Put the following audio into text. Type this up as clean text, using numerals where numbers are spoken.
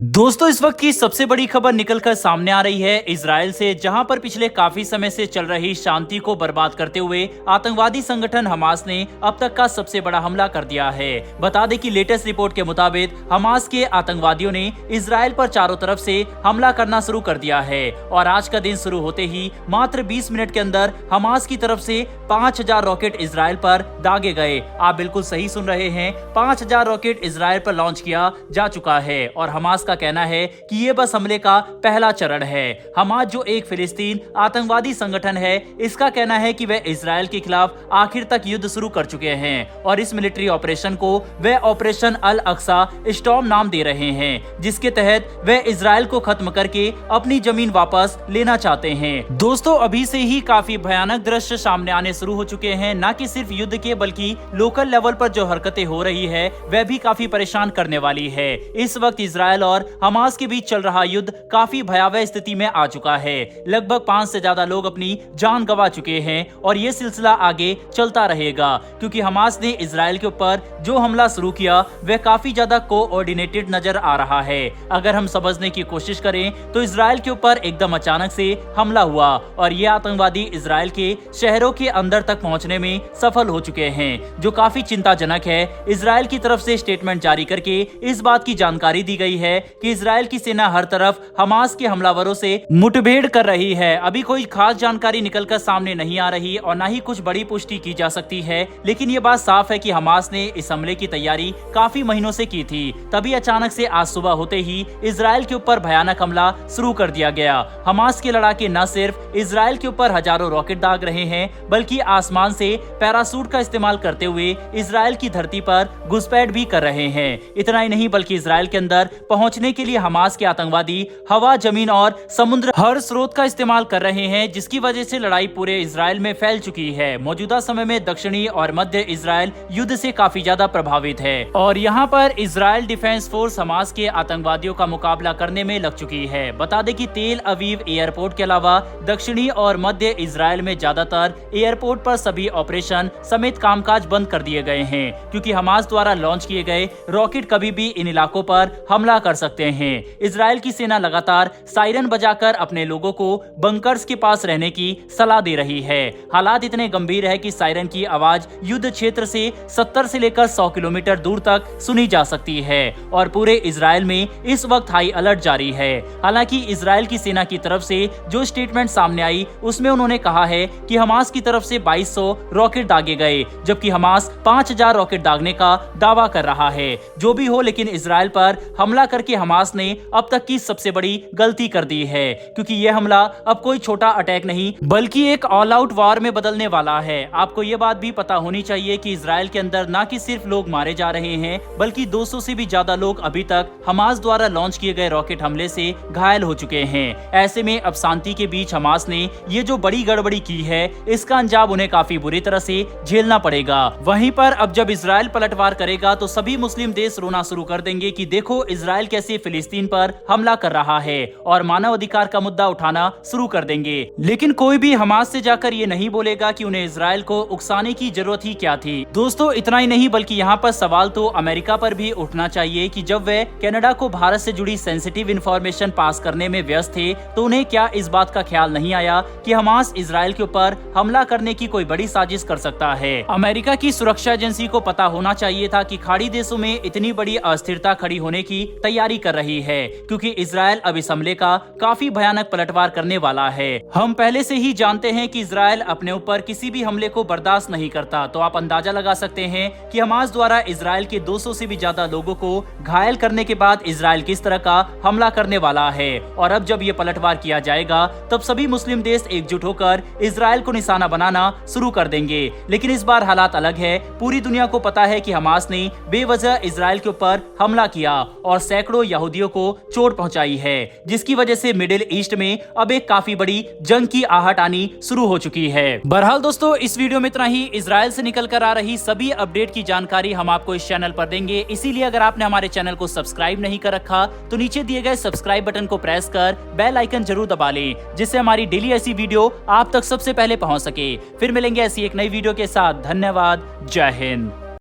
दोस्तों इस वक्त की सबसे बड़ी खबर निकलकर सामने आ रही है इजराइल से, जहां पर पिछले काफी समय से चल रही शांति को बर्बाद करते हुए आतंकवादी संगठन हमास ने अब तक का सबसे बड़ा हमला कर दिया है। बता दें कि लेटेस्ट रिपोर्ट के मुताबिक हमास के आतंकवादियों ने इजराइल पर चारों तरफ से हमला करना शुरू कर दिया है और आज का दिन शुरू होते ही मात्र 20 मिनट के अंदर हमास की तरफ से 5000 रॉकेट इजराइल पर दागे गए। आप बिल्कुल सही सुन रहे हैं, 5000 रॉकेट इजराइल पर लॉन्च किया जा चुका है और हमास का कहना है कि ये बस हमले का पहला चरण है। हमास जो एक फिलिस्तीन आतंकवादी संगठन है, इसका कहना है कि वे इजराइल के खिलाफ आखिर तक युद्ध शुरू कर चुके हैं और इस मिलिट्री ऑपरेशन को वे ऑपरेशन अल अक्सा स्टॉर्म नाम दे रहे हैं, जिसके तहत वे इजराइल को खत्म करके अपनी जमीन वापस लेना चाहते हैं। दोस्तों अभी से ही काफी भयानक दृश्य सामने आने शुरू हो चुके हैं, न कि सिर्फ युद्ध के बल्कि लोकल लेवल पर जो हरकतें हो रही है वह भी काफी परेशान करने वाली है। इस वक्त इजराइल और हमास के बीच चल रहा युद्ध काफी भयावह स्थिति में आ चुका है। लगभग 5 से ज्यादा लोग अपनी जान गंवा चुके हैं और ये सिलसिला आगे चलता रहेगा, क्योंकि हमास ने इजराइल के ऊपर जो हमला शुरू किया वह काफी ज्यादा कोऑर्डिनेटेड नजर आ रहा है। अगर हम समझने की कोशिश करें तो इजराइल के ऊपर एकदम अचानक से हमला हुआ और ये आतंकवादी इजराइल के शहरों के अंदर तक पहुंचने में सफल हो चुके हैं, जो काफी चिंताजनक है। इजराइल की तरफ से स्टेटमेंट जारी करके इस बात की जानकारी दी गई है कि इजराइल की सेना हर तरफ हमास के हमलावरों से मुठभेड़ कर रही है। अभी कोई खास जानकारी निकलकर सामने नहीं आ रही और न ही कुछ बड़ी पुष्टि की जा सकती है, लेकिन ये बात साफ है कि हमास ने इस हमले की तैयारी काफी महीनों से की थी। तभी अचानक से आज सुबह होते ही इजराइल के ऊपर भयानक हमला शुरू कर दिया गया। हमास के लड़ाके न सिर्फ इजराइल के ऊपर हजारों रॉकेट दाग रहे हैं, बल्कि आसमान से पैरासूट का इस्तेमाल करते हुए इजराइल की धरती पर घुसपैठ भी कर रहे हैं। इतना ही नहीं बल्कि इजराइल के अंदर पहुंचने के लिए हमास के आतंकवादी हवा, जमीन और समुद्र हर स्रोत का इस्तेमाल कर रहे हैं, जिसकी वजह से लड़ाई पूरे इजराइल में फैल चुकी है। मौजूदा समय में दक्षिणी और मध्य इजराइल युद्ध से काफी ज्यादा प्रभावित है और यहाँ पर इजराइल डिफेंस फोर्स हमास के आतंकवादियों का मुकाबला करने में लग चुकी है। बता दें कि तेल अवीव एयरपोर्ट के अलावा दक्षिणी और मध्य इजराइल में ज्यादातर एयरपोर्ट पर सभी ऑपरेशन समेत कामकाज बंद कर दिए गए हैं, क्योंकि हमास द्वारा लॉन्च किए गए रॉकेट कभी भी इन इलाकों पर हमला कर सकते हैं। इजराइल की सेना लगातार सायरन बजाकर अपने लोगों को बंकर्स के पास रहने की सलाह दे रही है। हालात इतने गंभीर है कि सायरन की आवाज युद्ध क्षेत्र से 70 से लेकर 100 किलोमीटर दूर तक सुनी जा सकती है और पूरे इजराइल में इस वक्त हाई अलर्ट जारी है। हालांकि इजराइल की सेना की तरफ से जो स्टेटमेंट सामने आई उसमें उन्होंने कहा है कि हमास की तरफ से 2200 रॉकेट दागे गए, जबकि हमास 5000 रॉकेट दागने का दावा कर रहा है। जो भी हो, लेकिन इजराइल पर हमला करके हमास ने अब तक की सबसे बड़ी गलती कर दी है, क्योंकि यह हमला अब कोई छोटा अटैक नहीं बल्कि एक ऑल आउट वॉर में बदलने वाला है। आपको यह बात भी पता होनी चाहिए कि इजराइल के अंदर न कि सिर्फ लोग मारे जा रहे हैं, बल्कि 200 से भी ज्यादा लोग अभी तक हमास द्वारा लॉन्च किए गए रॉकेट हमले से घायल हो चुके हैं। ऐसे में अब शांति के बीच हमास ने ये जो बड़ी गड़बड़ी की है, इसका अंजाम उन्हें काफी बुरी तरह से झेलना पड़ेगा। वहीं पर अब जब इजराइल पलटवार करेगा तो सभी मुस्लिम देश रोना शुरू कर देंगे कि देखो इजराइल कैसे फिलिस्तीन पर हमला कर रहा है और मानव अधिकार का मुद्दा उठाना शुरू कर देंगे। लेकिन कोई भी हमास से जाकर ये नहीं बोलेगा कि उन्हें इजराइल को उकसाने की जरूरत ही क्या थी। दोस्तों इतना ही नहीं बल्कि यहाँ पर सवाल तो अमेरिका पर भी उठना चाहिए कि जब वे कनाडा को भारत से जुड़ी सेंसिटिव इंफॉर्मेशन पास करने में व्यस्त थे तो उन्हें क्या इस बात का ख्याल नहीं आया कि हमास इजराइल के ऊपर हमला करने की कोई बड़ी साजिश कर सकता है। अमेरिका की सुरक्षा एजेंसी को पता होना चाहिए था कि खाड़ी देशों में इतनी बड़ी अस्थिरता खड़ी होने की तैयारी कर रही है, क्योंकि इजराइल अब इस हमले का काफी भयानक पलटवार करने वाला है। हम पहले से ही जानते हैं कि इजराइल अपने ऊपर किसी भी हमले को बर्दाश्त नहीं करता, तो आप अंदाजा लगा सकते हैं कि हमास द्वारा इजराइल के 200 से भी ज्यादा लोगों को घायल करने के बाद इजराइल किस तरह का हमला करने वाला है। और अब जब ये पलटवार किया जाएगा तब सभी मुस्लिम देश एकजुट होकर इजराइल को निशाना बनाना शुरू कर देंगे। लेकिन इस बार हालात अलग है। पूरी दुनिया को पता है कि हमास ने बेवजह इजराइल के ऊपर हमला किया और सैकड़ों यहूदियों को चोट पहुंचाई है, जिसकी वजह से मिडिल ईस्ट में अब एक काफी बड़ी जंग की आहट आनी शुरू हो चुकी है। बहरहाल दोस्तों इस वीडियो में इतना ही। इजराइल से निकल कर आ रही सभी अपडेट की जानकारी हम आपको इस चैनल पर देंगे, इसीलिए अगर आपने हमारे चैनल को सब्सक्राइब नहीं कर रखा तो नीचे दिए गए सब्सक्राइब बटन को प्रेस कर बेल आइकन जरूर दबा लें, जिससे हमारी डेली ऐसी वीडियो आप तक सबसे पहले पहुंच सके। फिर मिलेंगे ऐसी एक नई वीडियो के साथ। धन्यवाद। जय हिंद।